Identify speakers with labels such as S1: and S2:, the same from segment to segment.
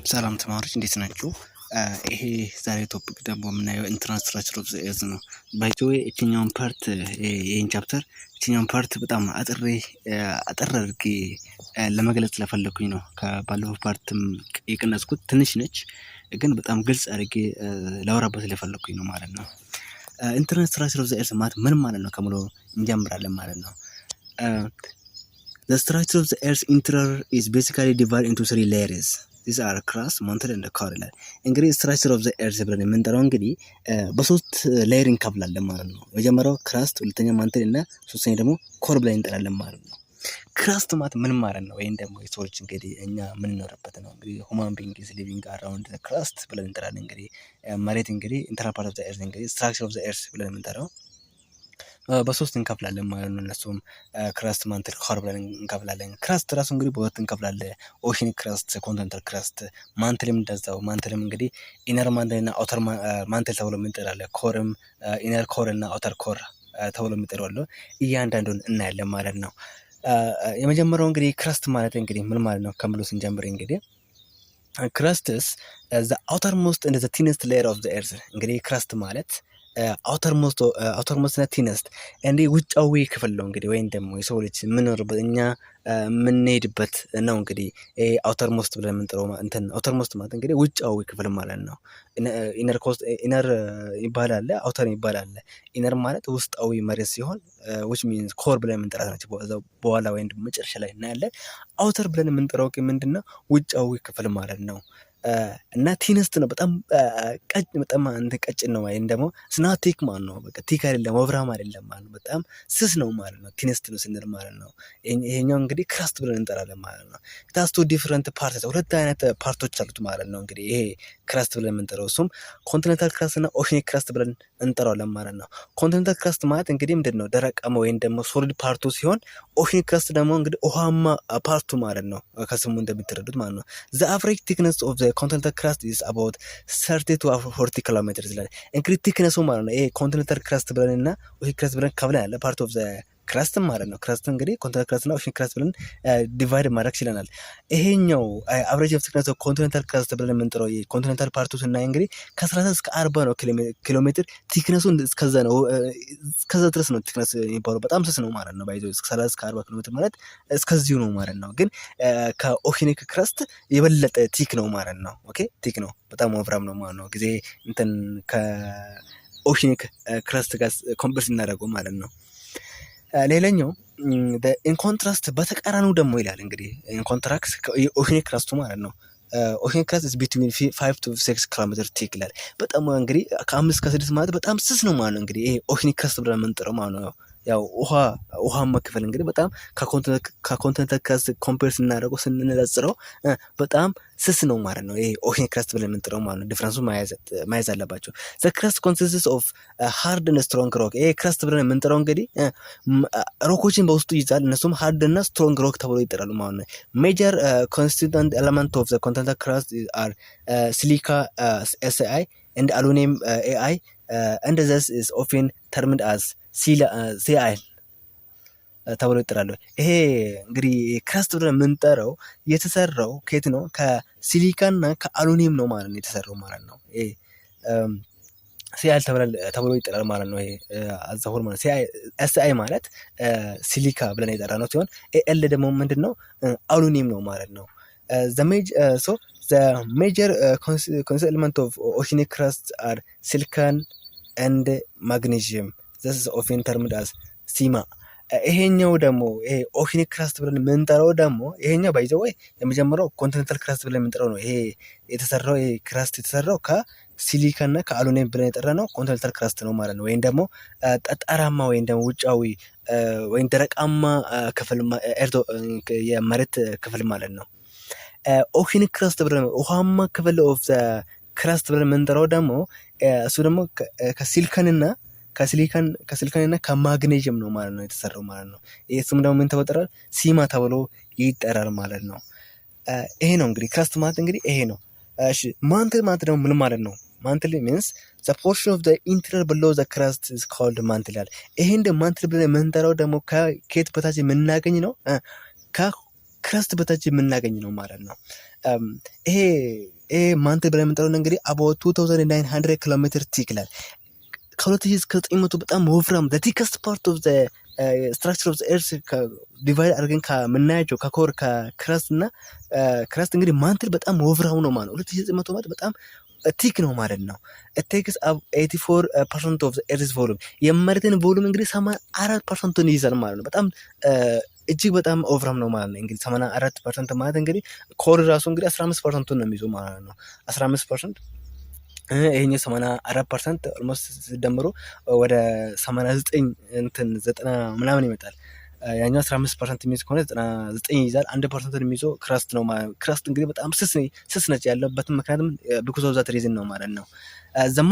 S1: ሰላም ተማሪዎች እንዴት ናችሁ? ይሄ ዛሬ ቶፒክ ደግሞ የምናየው ኢንትራንስ ስትራክቸር ኦፍ ዘ ኤርዝ ነው። ባይ ዘ ዌይ እችኛውን ፓርት ይሄን ቻፕተር እችኛውን ፓርት በጣም አጠር አድርጌ ለመግለጽ ስለፈለኩኝ ነው። ከባለፈው ፓርትም የቀነስኩት ትንሽ ነች፣ ግን በጣም ግልጽ አድርጌ ላወራበት ስለፈለኩኝ ነው ማለት ነው። ኢንትራንስ ስትራክቸር ኦፍ ዘ ኤርዝ ማለት ምን ማለት ነው ከምሎ እንጀምራለን ማለት ነው። The structure of the Earth's interior is basically divided into three layers. These are crust, mantle and core ይላል። እንግዲህ ስትራክቸር ኦፍ ዘ ኤርዝ ብለን የምንጠራው እንግዲህ በሶስት ሌየር እንከፍላለን ማለት ነው። መጀመሪያው ክራስት፣ ሁለተኛ ማንትል እና ሶስተኛ ደግሞ ኮር ብለን እንጠራለን ማለት ነው። ክራስት ማለት ምን ማለት ነው? ወይም ደግሞ የሰዎች እንግዲህ እኛ የምንኖርበት ነው። እንግዲህ ሁማን ቢንግ ኢዝ ሊቪንግ አራውንድ ዘ ክራስት ብለን እንጠራለን። እንግዲህ መሬት እንግዲህ ኢንተርናል ፓርት ኦፍ ዘ ኤርዝ እንግዲህ ስትራክቸር ኦፍ ዘ ኤርዝ ብለን የምንጠራው በሶስት እንከፍላለን ማለት ነው። እነሱም ክራስት፣ ማንትል፣ ኮር ብለን እንከፍላለን። ክራስት ራሱ እንግዲህ በሁለት እንከፍላለን። ኦሽን ክራስት፣ ኮንቲኔንታል ክራስት። ማንትልም እንደዛው። ማንትልም እንግዲህ ኢነር ማንትል እና አውተር ማንትል ተብሎ የምንጠራለን። ኮርም ኢነር ኮር እና አውተር ኮር ተብሎ የምንጠራው እያንዳንዱን እናያለን ማለት ነው። የመጀመሪያው እንግዲህ ክራስት ማለት እንግዲህ ምን ማለት ነው ከምሎ ስንጀምር እንግዲህ ክራስትስ ዘ አውተር ሞስት ኤንድ ዘ ቲነስት ሌየር ኦፍ ዘ ኤርዝ። እንግዲህ ክራስት ማለት አውተር ሞስት እና ቲነስት እንዲህ ውጫዊ ክፍል ነው እንግዲህ፣ ወይም ደግሞ የሰው ልጅ የምንኖርበት እኛ የምንሄድበት ነው። እንግዲህ አውተር ሞስት ብለን የምንጠራው እንትን አውተር ሞስት ማለት እንግዲህ ውጫዊ ክፍል ማለት ነው። ኢነር ይባላል፣ አውተር ይባላል። ኢነር ማለት ውስጣዊ መሬት ሲሆን which means ኮር ብለን የምንጠራት ናቸው። በኋላ ወይም ደግሞ መጨረሻ ላይ እናያለን። አውተር ብለን የምንጠራው ምንድነው? ውጫዊ ክፍል ማለት ነው። እና ቲነስት ነው። በጣም ቀጭን ነው ወይም ደግሞ ስናቲክ ማለት ነው። በቃ ቲክ አይደለም፣ ወፍራም አይደለም ማለት ነው። በጣም ስስ ነው ማለት ነው። ቲነስት ነው ስንል ማለት ነው። ይሄኛው እንግዲህ ክራስት ብለን እንጠራለን ማለት ነው። ታስቱ ዲፈረንት ፓርትስ፣ ሁለት አይነት ፓርቶች አሉት ማለት ነው። እንግዲህ ይሄ ክራስት ብለን የምንጠራው እሱም ኮንቲኔንታል ክራስት እና ኦሽኒክ ክራስት ብለን እንጠራለን ማለት ነው። ኮንቲኔንታል ክራስት ማለት እንግዲህ ምንድነው? ደረቃማ ወይም ደግሞ ሶሊድ ፓርቱ ሲሆን ኦሽኒክ ክራስት ደግሞ እንግዲህ ውሃማ ፓርቱ ማለት ነው። ከስሙ እንደምትረዱት ማለት ነው። ዘ አቨሬጅ ቲክነስ ኦፍ ዘ ኮንቲኔንታል ክራስት ኢዝ አባውት 30 to 40 ኪሎሜትር ይላል። እንግዲህ ቲክነሱ ማለት ነው። ይሄ ኮንቲኔንታል ክራስት ብለን እና ኦሽኒክ ክራስት ብለን ከፍለን ያለ ፓርት ኦፍ ዘ ክራስት ማለት ነው። ክራስት እንግዲህ ኮንቲኔንታል ክራስት እና ኦሽን ክራስት ብለን ዲቫይድ ማድረግ ችለናል። ይሄኛው አቨሬጅ ኦፍ ቲክነስ ኦፍ ኮንቲኔንታል ክራስት ብለን የምንጠራው የኮንቲኔንታል ፓርቱ ስናይ እንግዲህ ከ30 እስከ 40 ነው ኪሎ ሜትር ቲክነሱ። እስከዛ ነው፣ እስከዛ ድረስ ነው ቲክነስ የሚባለው። በጣም ስስ ነው ማለት ነው። ባይዞ እስከ 30 እስከ 40 ኪሎ ሜትር ማለት እስከዚሁ ነው ማለት ነው። ግን ከኦሽኒክ ክራስት የበለጠ ቲክ ነው ማለት ነው። ኦኬ ቲክ ነው፣ በጣም ወፍራም ነው ማለት ነው። ጊዜ እንትን ከኦሽኒክ ክራስት ጋር ኮምፔር እናደርገው ማለት ነው። ሌላኛው ኢን ኮንትራስት በተቃራኒው ደግሞ ይላል እንግዲህ ኢን ኮንትራክት ኦሽኒክ ክራስቱ ማለት ነው። ኦሽኒክ ክራስት is between 5 to 6 ኪሎሜትር ቲክ ይላል። በጣም እንግዲህ ከ5 እስከ 6 ማለት በጣም ስስ ነው ማለት ነው። እንግዲህ ይሄ ኦሽኒክ ክራስት ብለን የምንጠራው ማለት ነው። ያው ውሃማ ክፍል እንግዲህ በጣም ከኮንቲኔንታል ክራስት ኮምፔር ስናደርገው ስንነጻጽረው በጣም ስስ ነው ማለት ነው። ይሄ ኦሽኒክ ክራስት ብለን የምንጠራው ማለት ነው። ዲፍረንሱ ማየት አለባቸው። ዘ ክራስት ኮንሲስትስ ኦፍ ሃርድ እና ስትሮንግ ሮክ። ይሄ ክራስት ብለን የምንጠራው እንግዲህ ሮኮችን በውስጡ ይዛል። እነሱም ሃርድ እና ስትሮንግ ሮክ ተብሎ ይጠራሉ ማለት ነው። ሜጀር ኮንስቲቱንት ኤለመንት ኦፍ ዘ ኮንቲኔንታል ክራስት አር ሲሊካ SiI and aluminum Ai and this is often termed as ሲአይል ተብሎ ይጠራሉ። ይሄ እንግዲህ ክራስት ብለን የምንጠራው የተሰራው ከየት ነው? ከሲሊካን እና ከአሉሚኒየም ነው ማለት ነው የተሰራው ማለት ነው። ይሄ ሲአይል ተብሎ ይጠራል ማለት ነው። ይሄ አዛሆር ማለት SiI ማለት ሲሊካ ብለን የጠራነው ሲሆን ኤል ደግሞ ምንድነው? አሉሚኒየም ነው ማለት ነው። the major constituent element of oceanic crust are silicon and magnesium. this is often termed as ሲማ። ይሄኛው ደግሞ ይሄ ኦሽኒክ ክራስት ብለን የምንጠራው ደግሞ ይሄኛው ባይዘው ወይ የመጀመሪያው ኮንቲኔንታል ክራስት ብለን የምንጠራው ነው። ይሄ የተሰራው ይሄ ክራስት የተሰራው ከሲሊካ እና ከአሉሚኒየም ብለን የጠራነው ኮንቲኔንታል ክራስት ነው ማለት ነው። ወይም ደግሞ ጠጠራማ ወይም ደግሞ ውጫዊ ወይም ደረቃማ ክፍል የመሬት ክፍል ማለት ነው። ኦሽኒክ ክራስት ብለን ውሃማ ክፍል ኦፍ ዘ ክራስት ብለን የምንጠራው ደግሞ እሱ ደግሞ ከሲሊካንና ከማግኔዥየም ነው ማለት ነው የተሰራው ማለት ነው። ይሄ ስም ደግሞ ምን ተወጠራል? ሲማ ተብሎ ይጠራል ማለት ነው። ይሄ ነው እንግዲህ ክራስት ማለት እንግዲህ ይሄ ነው። እሺ ማንትል ማለት ደግሞ ምን ማለት ነው? ማንትል means the portion of the interior below the crust is called mantle ይላል። ይሄ እንደ ማንትል ብለን የምንጠራው ደግሞ ከኬት በታች የምናገኝ ነው ክረስት በታች የምናገኝ ነው ማለት ነው። ይሄ ማንትል ብለን የምንጠራው እንግዲህ about 2900 ኪሎ ሜትር ቲክ ይላል። ከ2000 እስከ 900 በጣም ወፍራም the thickest part of the structure of the earth ዲቫይድ አድርገን ከምናያቸው ከኮር ከክረስት እና ክረስት እንግዲህ ማንትል በጣም ወፍራም ነው ማለት ነው። 2900 ማለት በጣም ቲክ ነው ማለት ነው። it takes up 84% of the earth's volume የመሬትን ቮሉም እንግዲህ 84%ን ይይዛል ማለት ነው። በጣም እጅግ በጣም ኦቨራም ነው ማለት ነው። እንግዲህ 84% ማለት እንግዲህ ኮር ራሱ እንግዲህ 15%ን ነው የሚይዘው ማለት ነው። 15% ይሄኛው 84% ኦልሞስት ሲደምሩ ወደ 89 እንትን 90 ምናምን ይመጣል። ያኛው 15% የሚይዝ ከሆነ 99 ይይዛል። 1% የሚይዘው ክረስት ነው ማለት ነው። ክረስት እንግዲህ በጣም ስስ ነች ያለበትም ምክንያቱም because of that reason ነው ማለት ነው። the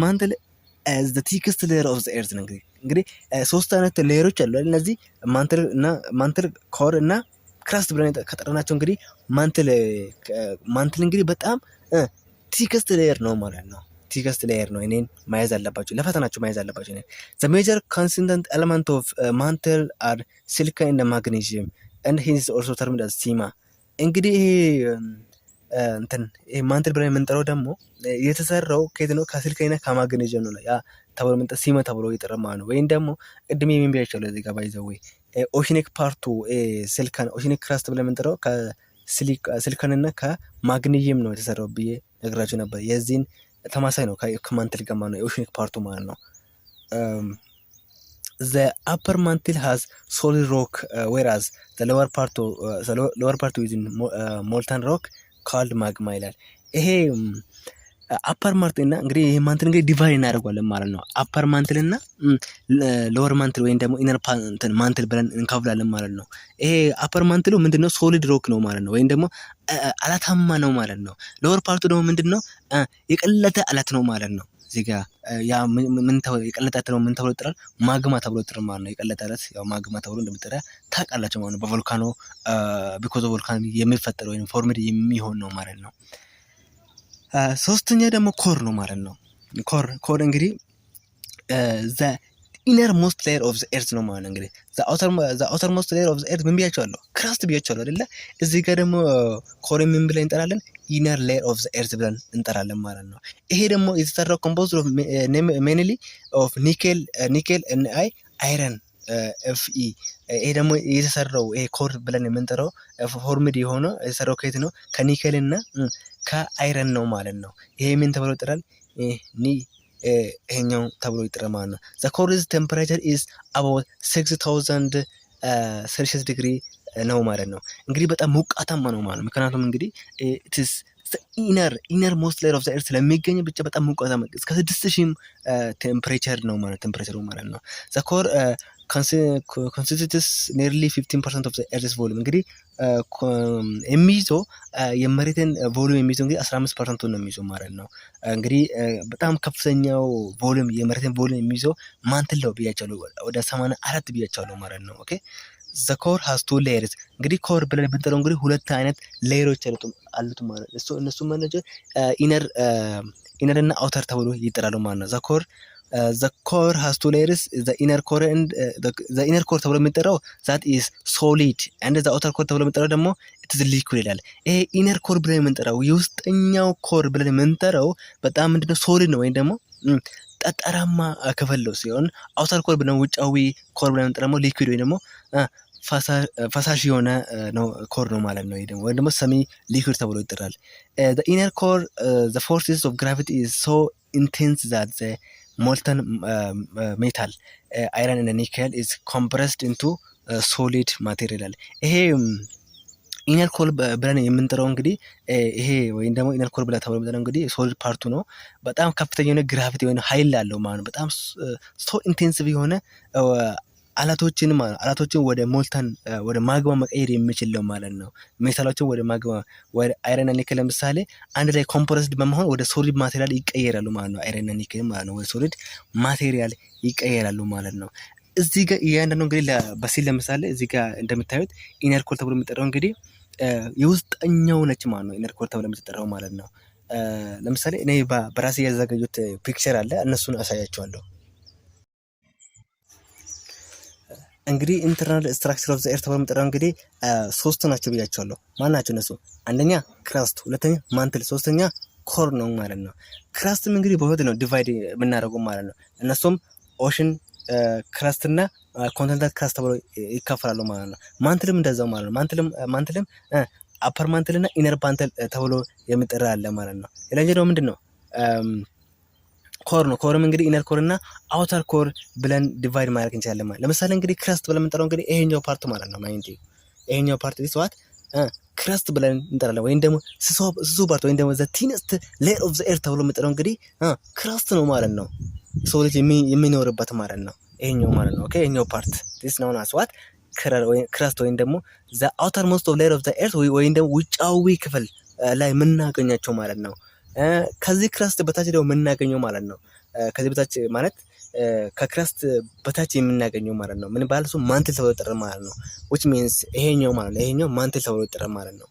S1: mantle as the thickest layer of the earth ነው እንግዲህ ሶስት አይነት ሌየሮች አሉ አይደል? እነዚህ ማንትል ኮር እና ክረስት ብለን ከጠራናቸው እንግዲህ ማንትል እንግዲህ በጣም ቲከስት ሌየር ነው ማለት ነው። ቲከስት ሌየር ነው። እኔን መያዝ አለባችሁ ለፈተናችሁ መያዝ አለባችሁ። the major constituent element of mantle are silicon and magnesium and hence also termed as sima እንግዲህ ይሄ ማንትል ብለን የምንጠራው ደግሞ የተሰራው ከየት ነው? ከሲሊካንና ከማግኔዥየም ነው። ያ ተብሎ ምንጠ ሲማ ተብሎ ይጠራል ማለት ነው። ወይም ደግሞ ቅድም የሚያያቸው ለዚህ ጋር ባይዘው ኦሽኒክ ፓርቱ ሲሊካን ኦሽኒክ ክራስት ብለን የምንጠራው ከሲሊካንና ከማግኔዥየም ነው የተሰራው ብዬ ነግራችሁ ነበር። የዚህን ተማሳይ ነው ከማንትል ጋር ማለት ነው። የኦሽኒክ ፓርቱ ማለት ነው። the upper mantle has solid rock whereas the lower part is molten rock called magma ይላል። ይሄ አፐር ማንትል እና እንግዲህ ይሄ ማንትል እንግዲህ ዲቫይድ እናደርገዋለን ማለት ነው። አፐር ማንትል እና ሎወር ማንትል ወይም ደግሞ ኢነር ማንትል ብለን እንከፍላለን ማለት ነው። ይሄ አፐር ማንትሉ ምንድነው? ሶሊድ ሮክ ነው ማለት ነው፣ ወይም ደግሞ አላታማ ነው ማለት ነው። ሎወር ፓርቱ ደግሞ ምንድነው? የቀለጠ አለት ነው ማለት ነው። እዚህ ጋር ያ ምን ተብሎ የቀለጠ አለት ነው ምን ተብሎ ይጠራል? ማግማ ተብሎ ይጠራል ማለት ነው። የቀለጠ አለት ያው ማግማ ተብሎ እንደሚጠራ ታውቃላችሁ ማለት ነው። በቮልካኖ ቢኮዝ ኦፍ ቮልካኖ የሚፈጠር ወይም ፎርምድ የሚሆን ነው ማለት ነው። ሶስተኛ ደግሞ ኮር ነው ማለት ነው። ኮር እንግዲህ the innermost layer of the earth ነው ማለት ነው። እንግዲህ the outermost layer of the earth ምን ብያቸዋለሁ? ክራስት ብያቸዋለሁ አይደለ? እዚህ ጋር ደግሞ ኮር ምን ብለን እንጠራለን? inner layer of the earth ብለን እንጠራለን ማለት ነው። ይሄ ደግሞ የተሰራው composed of mainly of nickel and iron fe ይሄ ደግሞ የተሰራው ይሄ ኮር ብለን የምንጠራው ፎርምድ የሆነው የተሰራው ከየት ነው? ከኒኬል እና ከአይረን ነው ማለት ነው። ይሄ ምን ተብሎ ይጠራል? ይሄኛው ተብሎ ይጠራል ማለት ነው። the core's temperature is about 6000 ሴልሺየስ ዲግሪ ነው ማለት ነው። እንግዲህ በጣም ሞቃታማ ነው ማለት ነው። ምክንያቱም እንግዲህ it is the inner most layer of the earth ስለሚገኝ ብቻ በጣም ሞቃታማ እስከ 6000 ቴምፕሬቸር ነው ማለት ነው። the core constitutes nearly 15% of the earth's volume እንግዲህ የሚይዘው የመሬትን ቮሉም የሚይዘው እንግዲህ 15% ነው የሚይዘው ማለት ነው። እንግዲህ በጣም ከፍተኛው ቮሉም የመሬትን ቮሉም የሚይዘው ማንትል ነው ብያቸዋለሁ። ወደ 84 ብያቸዋለሁ ማለት ነው። ኦኬ the core has two layers እንግዲህ ኮር ብለን ብንጠራው እንግዲህ ሁለት አይነት ሌየሮች አሉት ማለት ነው። እነሱ ማለት ኢነር እና አውተር ተብሎ ይጠራሉ ማለት ነው። the core has two layers the inner core and the inner core ተብሎ የሚጠራው that is solid and the outer core ተብሎ የሚጠራው ደግሞ it is liquid ይላል። ይሄ ኢነር ኮር ብለን የምንጠራው የውስጠኛው ኮር ብለን የምንጠራው በጣም ምንድነው ሶሊድ ነው ወይም ደግሞ ጠጠራማ ክፍል ነው ሲሆን አውተር ኮር ብለን ውጫዊ ኮር ብለን የምንጠራው ደግሞ ሊኩዊድ ወይም ደግሞ ፈሳሽ የሆነ ነው ኮር ነው ማለት ነው። ይሄ ደግሞ ወይም ደግሞ ሰሚ ሊኩዊድ ተብሎ ይጠራል። the inner core the forces of gravity is so intense that the molten metal iron and nickel is compressed into solid material ይሄ ኢነር ኮር ብለን የምንጠራው እንግዲህ ይሄ ወይም ደግሞ ኢነር ኮር ብለን ተብሎ የምንጠራው እንግዲህ ሶሊድ ፓርቱ ነው። በጣም ከፍተኛ የሆነ ግራቪቲ ወይም ኃይል አለው ማለት ነው። በጣም ሶ ኢንቴንሲቭ የሆነ አላቶችን ወደ ሞልተን ወደ ማግማ መቀየር የሚችል ነው ማለት ነው። ሜታሎችን ወደ ማግማ ወደ አይረን እና ኒኬል ለምሳሌ አንድ ላይ ኮምፕረስድ በመሆን ወደ ሶሊድ ማቴሪያል ይቀየራሉ ማለት ነው። አይረን እና ኒኬል ማለት ነው ወደ ሶሊድ ማቴሪያል ይቀየራሉ ማለት ነው። እዚህ ጋር እያንዳንዱ እንግዲህ በሲል ለምሳሌ እዚህ ጋር እንደምታዩት ኢነር ኮር ተብሎ የሚጠራው እንግዲህ የውስጠኛው ነች ማለት ነው። ኢነር ኮር ተብሎ የሚጠራው ማለት ነው። ለምሳሌ እኔ በራሴ ያዘጋጁት ፒክቸር አለ እነሱን አሳያቸዋለሁ። እንግዲህ ኢንተርናል ስትራክቸር ኦፍ ዘ ኤርት ተብሎ የሚጠራው እንግዲህ ሶስት ናቸው ብያቸዋለሁ። ማን ናቸው እነሱ? አንደኛ ክራስት፣ ሁለተኛ ማንትል፣ ሶስተኛ ኮር ነው ማለት ነው። ክራስትም እንግዲህ በሁለት ነው ዲቫይድ የምናደርገው ማለት ነው። እነሱም ኦሽን ክራስት እና ኮንቲኔንታል ክራስት ተብሎ ይካፈላሉ ማለት ነው። ማንትልም እንደዛው ማለት ነው። ማንትልም አፐር ማንትል እና ኢነር ማንትል ተብሎ የሚጠራ አለ ማለት ነው። ሌላኛው ደግሞ ምንድን ነው? ኮር ነው። ኮርም እንግዲህ ኢነር ኮር እና አውተር ኮር ብለን ዲቫይድ ማድረግ እንችላለን ማለት። ለምሳሌ እንግዲህ ክረስት ብለን የምንጠራው እንግዲህ ይሄኛው ፓርት ማለት ነው። ማይንድ ይሄኛው ፓርት ዲስዋት ክረስት ብለን እንጠራለን። ወይም ደግሞ ስሱ ፓርት ወይም ደግሞ ዘ ቲነስት ሌየር ኦፍ ዘ ኤር ተብሎ የምንጠራው እንግዲህ ክረስት ነው ማለት ነው። ሰው ልጅ የሚኖርበት ማለት ነው። ይሄኛው ማለት ነው። ኦኬ ይሄኛው ፓርት ዲስ ነው አስዋት ክረስት ወይም ደግሞ ዘ አውተር ሞስት ኦፍ ሌየር ኦፍ ዘ ኤርት ወይም ደግሞ ውጫዊ ክፍል ላይ የምናገኛቸው ማለት ነው። ከዚህ ክራስት በታች ደግሞ የምናገኘው ማለት ነው። ከዚህ በታች ማለት ከክራስት በታች የምናገኘው ማለት ነው። ምን ባል እሱ ማንትል ተብሎ ይጠራል ማለት ነው። which means ይሄኛው ማለት ነው። ይሄኛው ማንትል ተብሎ ይጠራል ማለት ነው።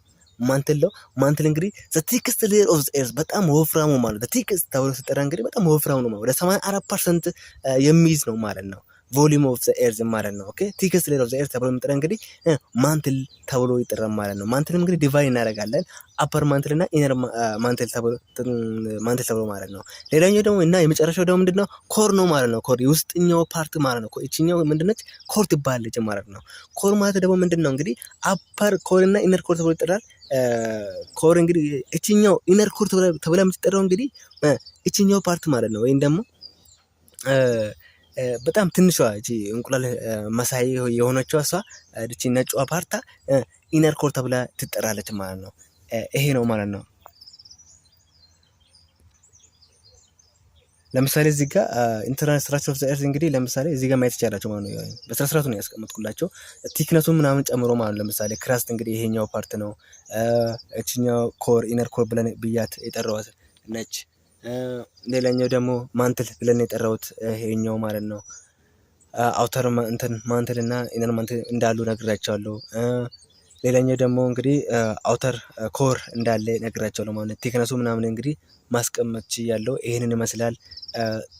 S1: ማንትል እንግዲህ the thickest layer of the earth በጣም ወፍራሙ ማለት the thickest ተብሎ ሲጠራ እንግዲህ በጣም ወፍራሙ ነው ማለት ወደ 84% የሚይዝ ነው ማለት ነው። ቮሊዩም ኦፍ ዘ ኤርዝ ማለት ነው። ኦኬ ቲክስት ሌየር ኦፍ ዘ ኤርዝ ተብሎ የሚጠራ እንግዲህ ማንትል ተብሎ ይጠራል ማለት ነው። ማንትልም እንግዲህ ዲቫይድ እናደርጋለን አፐር ማንትል እና ኢነር ማንትል ተብሎ ማለት ነው። ሌላኛው ደግሞ እና የመጨረሻው ደግሞ ምንድነው? ኮር ነው ማለት ነው። ኮር የውስጥኛው ፓርት ማለት ነው። እቺኛው ምንድነች? ኮር ትባላለች ማለት ነው። ኮር ማለት ደግሞ ምንድነው? እንግዲህ አፐር ኮር እና ኢነር ኮር ተብሎ ይጠራል። ኮር እንግዲህ እቺኛው ኢነር ኮር ተብላ የምትጠራው እንግዲህ እቺኛው ፓርት ማለት ነው። ወይም ደግሞ በጣም ትንሿ እቺ እንቁላል መሳይ የሆነችው እሷ እቺ ነጯ ፓርታ ኢነር ኮር ተብላ ትጠራለች ማለት ነው። ይሄ ነው ማለት ነው። ለምሳሌ እዚህ ጋር ኢንተርናል ስትራክቸር ኦፍ ዘ ኤርት እንግዲህ ለምሳሌ እዚህ ጋር ማየት ይቻላችሁ ማለት ነው። በስነ ስርዓቱ ነው ያስቀመጥኩላቸው ቲክነሱን ምናምን ጨምሮ ማለት ነው። ለምሳሌ ክራስት እንግዲህ ይሄኛው ፓርት ነው። እቺኛው ኮር ኢነር ኮር ብለን ብያት የጠራሁት ነች። ሌላኛው ደግሞ ማንትል ብለን የጠራሁት ይሄኛው ማለት ነው። አውተር ማንትል እና ኢነር ማንትል እንዳሉ ነግራቸዋለሁ። ሌላኛው ደግሞ እንግዲህ አውተር ኮር እንዳለ ነግራቸዋለሁ ማለት ነው። ቴክነሱ ምናምን እንግዲህ ማስቀመጥ ችያለሁ። ይሄንን ይመስላል።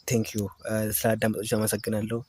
S1: ቴንክ ዩ ስላዳመጣችሁ አመሰግናለሁ።